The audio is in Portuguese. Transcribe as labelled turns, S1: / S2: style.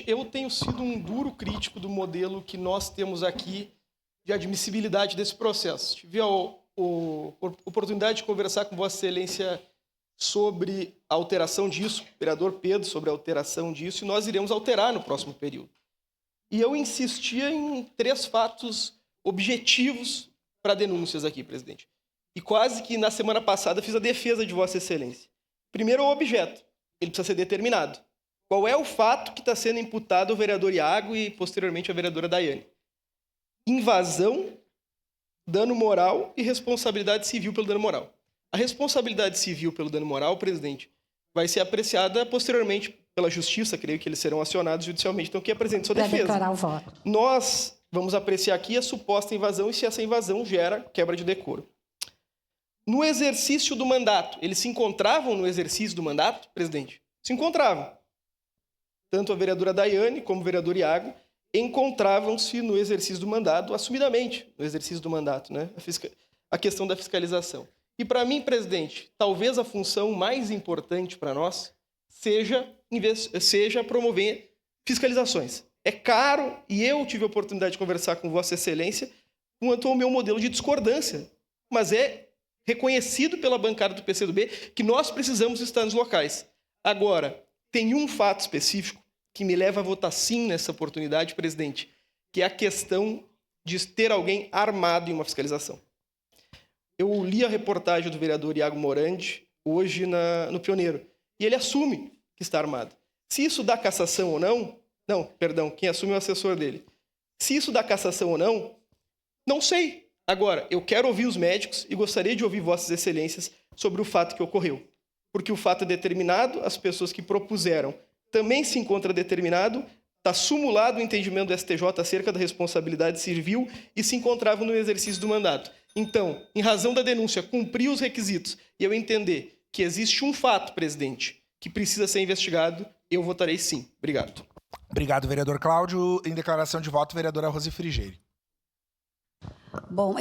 S1: Eu tenho sido um duro crítico do modelo que nós temos aqui de admissibilidade desse processo. Tive a oportunidade de conversar com Vossa Excelência sobre a alteração disso, vereador Pedro, sobre a alteração disso, e nós iremos alterar no próximo período. E eu insistia em 3 fatos objetivos para denúncias aqui, presidente. E quase que na semana passada fiz a defesa de Vossa Excelência. Primeiro, o objeto. Ele precisa ser determinado. Qual é o fato que está sendo imputado ao vereador Iago e, posteriormente, à vereadora Daiane? Invasão, dano moral e responsabilidade civil pelo dano moral. A responsabilidade civil pelo dano moral, presidente, vai ser apreciada posteriormente pela Justiça, creio que eles serão acionados judicialmente. Então, que apresente sua defesa.
S2: Para declarar o voto.
S1: Nós vamos apreciar aqui a suposta invasão e se essa invasão gera quebra de decoro. No exercício do mandato, eles se encontravam no exercício do mandato, presidente? Se encontravam. Tanto a vereadora Daiane como o vereador Iago encontravam-se no exercício do mandato, assumidamente no exercício do mandato, né? A questão da fiscalização. E para mim, presidente, talvez a função mais importante para nós seja promover fiscalizações. É caro, e eu tive a oportunidade de conversar com Vossa Excelência quanto ao meu modelo de discordância, mas é reconhecido pela bancada do PCdoB que nós precisamos estar nos locais. Agora, tem um fato específico que me leva a votar sim nessa oportunidade, presidente, que é a questão de ter alguém armado em uma fiscalização. Eu li a reportagem do vereador Iago Morandi hoje no Pioneiro, e ele assume que está armado. Se isso dá cassação ou não... Não, perdão, quem assume é o assessor dele. Se isso dá cassação ou não, não sei. Agora, eu quero ouvir os médicos e gostaria de ouvir Vossas Excelências sobre o fato que ocorreu. Porque o fato é determinado, as pessoas que propuseram também se encontra determinado, está sumulado o entendimento do STJ acerca da responsabilidade civil e se encontravam no exercício do mandato. Então, em razão da denúncia, cumprir os requisitos e eu entender que existe um fato, presidente, que precisa ser investigado, eu votarei sim. Obrigado.
S3: Obrigado, vereador Cláudio. Em declaração de voto, vereadora Rose Frigerio.
S2: Bom,